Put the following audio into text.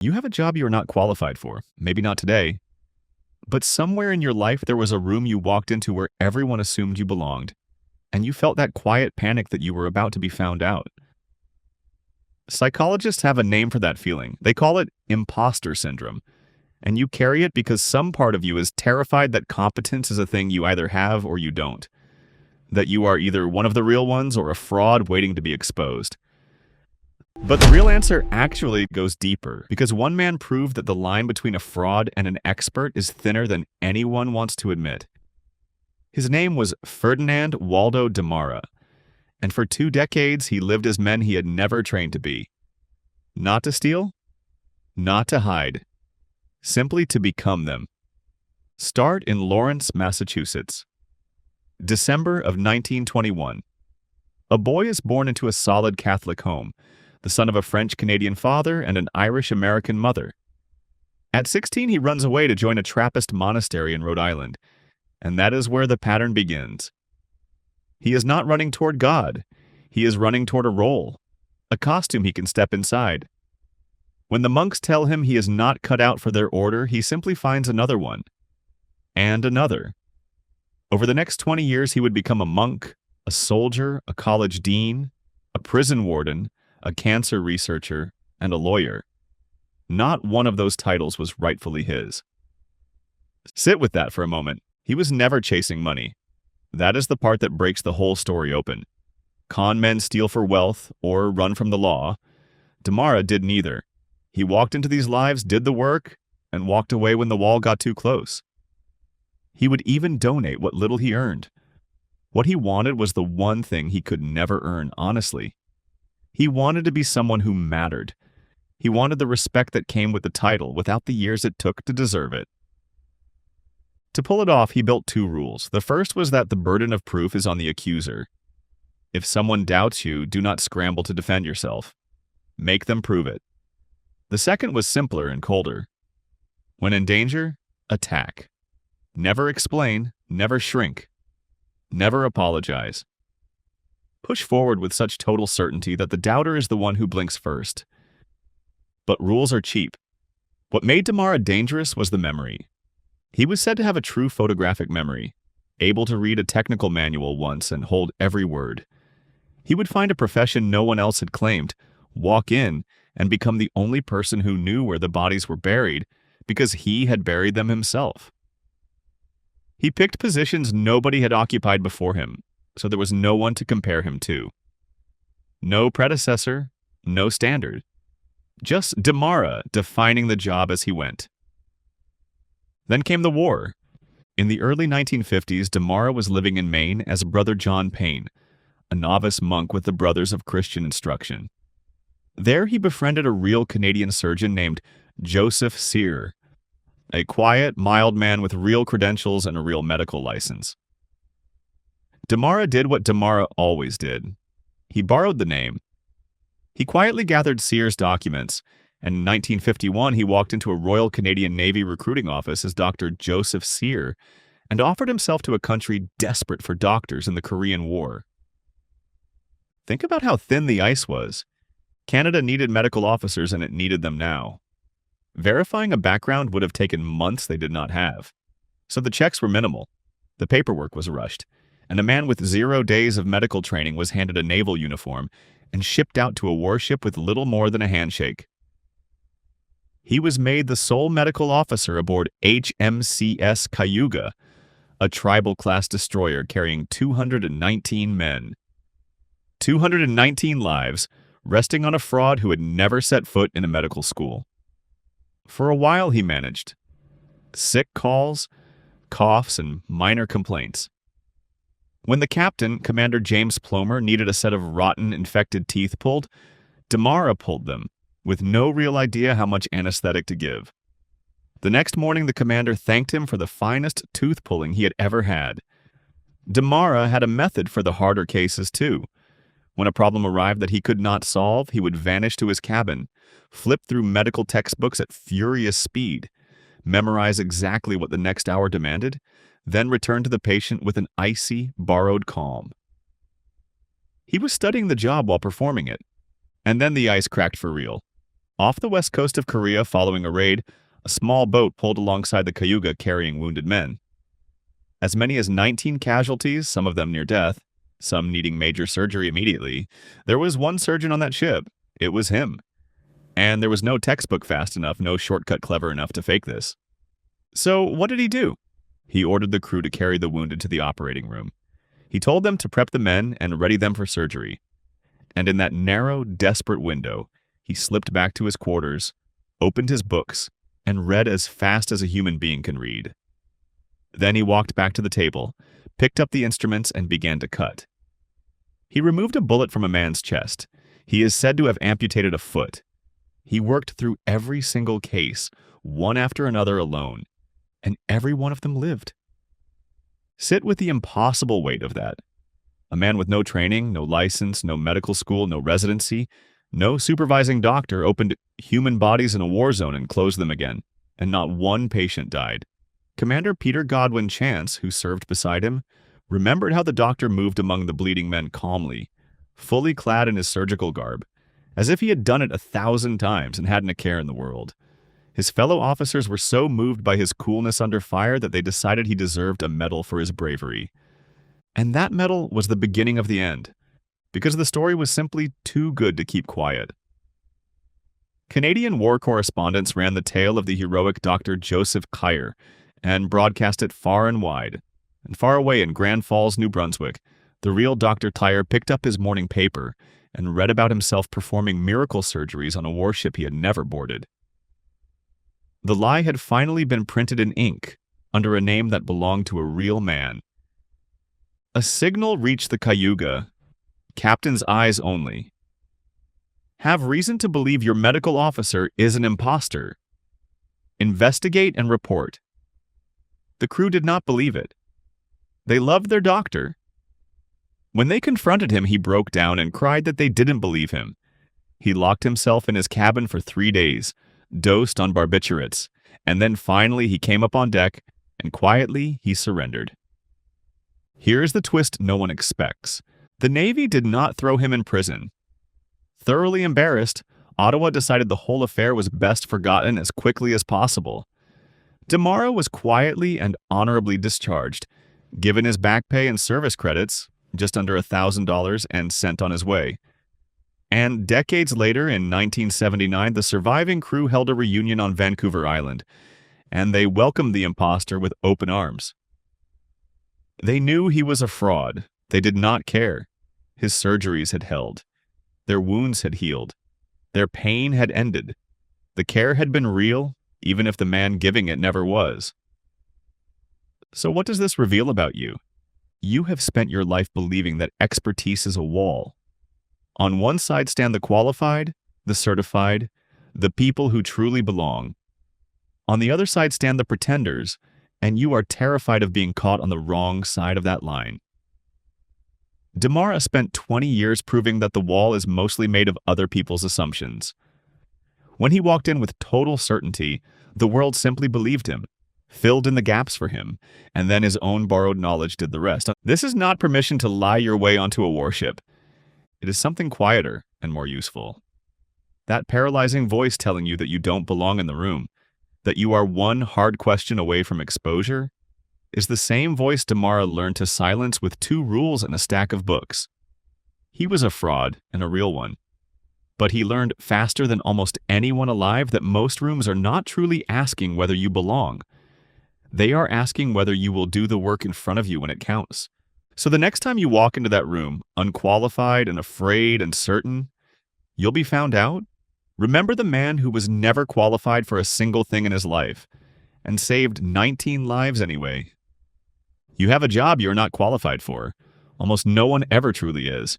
You have a job you are not qualified for, maybe not today, but somewhere in your life there was a room you walked into where everyone assumed you belonged, and you felt that quiet panic that you were about to be found out. Psychologists have a name for that feeling. They call it imposter syndrome, and you carry it because some part of you is terrified that competence is a thing you either have or you don't, that you are either one of the real ones or a fraud waiting to be exposed. But the real answer actually goes deeper, because one man proved that the line between a fraud and an expert is thinner than anyone wants to admit. His name was Ferdinand Waldo Demara, and for 2 decades he lived as men he had never trained to be. Not to steal, not to hide, simply to become them. Start in Lawrence, Massachusetts. December of 1921. A boy is born into a solid Catholic home, the son of a French-Canadian father and an Irish-American mother. At 16, he runs away to join a Trappist monastery in Rhode Island, and that is where the pattern begins. He is not running toward God. He is running toward a role, a costume he can step inside. When the monks tell him he is not cut out for their order, he simply finds another one, and another. Over the next 20 years, he would become a monk, a soldier, a college dean, a prison warden, a cancer researcher, and a lawyer. Not one of those titles was rightfully his. Sit with that for a moment. He was never chasing money. That is the part that breaks the whole story open. Con men steal for wealth or run from the law. Demara did neither. He walked into these lives, did the work, and walked away when the wall got too close. He would even donate what little he earned. What he wanted was the one thing he could never earn, honestly. He wanted to be someone who mattered. He wanted the respect that came with the title without the years it took to deserve it. To pull it off, he built 2 rules. The first was that the burden of proof is on the accuser. If someone doubts you, do not scramble to defend yourself. Make them prove it. The second was simpler and colder. When in danger, attack. Never explain, never shrink. Never apologize. Push forward with such total certainty that the doubter is the one who blinks first. But rules are cheap. What made Demara dangerous was the memory. He was said to have a true photographic memory, able to read a technical manual once and hold every word. He would find a profession no one else had claimed, walk in, and become the only person who knew where the bodies were buried because he had buried them himself. He picked positions nobody had occupied before him, so there was no one to compare him to. No predecessor, no standard. Just Demara defining the job as he went. Then came the war. In the early 1950s, Demara was living in Maine as Brother John Payne, a novice monk with the Brothers of Christian Instruction. There he befriended a real Canadian surgeon named Joseph Cyr, a quiet, mild man with real credentials and a real medical license. Demara did what Demara always did. He borrowed the name. He quietly gathered Cyr's documents, and in 1951 he walked into a Royal Canadian Navy recruiting office as Dr. Joseph Cyr and offered himself to a country desperate for doctors in the Korean War. Think about how thin the ice was. Canada needed medical officers, and it needed them now. Verifying a background would have taken months they did not have. So the checks were minimal. The paperwork was rushed, and a man with 0 days of medical training was handed a naval uniform and shipped out to a warship with little more than a handshake. He was made the sole medical officer aboard HMCS Cayuga, a tribal-class destroyer carrying 219 men. 219 lives, resting on a fraud who had never set foot in a medical school. For a while he managed. Sick calls, coughs, and minor complaints. When the captain, Commander James Plomer, needed a set of rotten, infected teeth pulled, Demara pulled them, with no real idea how much anesthetic to give. The next morning the commander thanked him for the finest tooth pulling he had ever had. Demara had a method for the harder cases too. When a problem arrived that he could not solve, he would vanish to his cabin, flip through medical textbooks at furious speed, memorize exactly what the next hour demanded, then return to the patient with an icy, borrowed calm. He was studying the job while performing it, and then the ice cracked for real. Off the west coast of Korea following a raid, a small boat pulled alongside the Cayuga carrying wounded men. As many as 19 casualties, some of them near death, some needing major surgery immediately. There was one surgeon on that ship. It was him. And there was no textbook fast enough, no shortcut clever enough to fake this. So what did he do? He ordered the crew to carry the wounded to the operating room. He told them to prep the men and ready them for surgery. And in that narrow, desperate window, he slipped back to his quarters, opened his books, and read as fast as a human being can read. Then he walked back to the table, picked up the instruments, and began to cut. He removed a bullet from a man's chest. He is said to have amputated a foot. He worked through every single case, one after another alone, and every one of them lived. Sit with the impossible weight of that. A man with no training, no license, no medical school, no residency, no supervising doctor opened human bodies in a war zone and closed them again, and not one patient died. Commander Peter Godwin Chance, who served beside him, remembered how the doctor moved among the bleeding men calmly, fully clad in his surgical garb, as if he had done it 1,000 times and hadn't a care in the world. His fellow officers were so moved by his coolness under fire that they decided he deserved a medal for his bravery. And that medal was the beginning of the end, because the story was simply too good to keep quiet. Canadian war correspondents ran the tale of the heroic Dr. Joseph Kyer and broadcast it far and wide. And far away in Grand Falls, New Brunswick, the real Dr. Kyer picked up his morning paper and read about himself performing miracle surgeries on a warship he had never boarded. The lie had finally been printed in ink under a name that belonged to a real man. A signal reached the Cayuga, captain's eyes only. Have reason to believe your medical officer is an imposter. Investigate and report. The crew did not believe it. They loved their doctor. When they confronted him, he broke down and cried that they didn't believe him. He locked himself in his cabin for 3 days, dosed on barbiturates, and then finally he came up on deck, and quietly he surrendered. Here's the twist no one expects. The Navy did not throw him in prison. Thoroughly embarrassed, Ottawa decided the whole affair was best forgotten as quickly as possible. Demara was quietly and honorably discharged, given his back pay and service credits, just under $1,000, and sent on his way. And decades later, in 1979, the surviving crew held a reunion on Vancouver Island, and they welcomed the imposter with open arms. They knew he was a fraud. They did not care. His surgeries had held. Their wounds had healed. Their pain had ended. The care had been real, even if the man giving it never was. So what does this reveal about you? You have spent your life believing that expertise is a wall. On one side stand the qualified, the certified, the people who truly belong. On the other side stand the pretenders, and you are terrified of being caught on the wrong side of that line. Demara spent 20 years proving that the wall is mostly made of other people's assumptions. When he walked in with total certainty, the world simply believed him, filled in the gaps for him, and then his own borrowed knowledge did the rest. This is not permission to lie your way onto a warship. It is something quieter and more useful. That paralyzing voice telling you that you don't belong in the room, that you are one hard question away from exposure, is the same voice Demara learned to silence with 2 rules and a stack of books. He was a fraud, and a real one. But he learned faster than almost anyone alive that most rooms are not truly asking whether you belong. They are asking whether you will do the work in front of you when it counts. So the next time you walk into that room, unqualified and afraid and certain, you'll be found out. Remember the man who was never qualified for a single thing in his life, and saved 19 lives anyway. You have a job you're not qualified for. Almost no one ever truly is.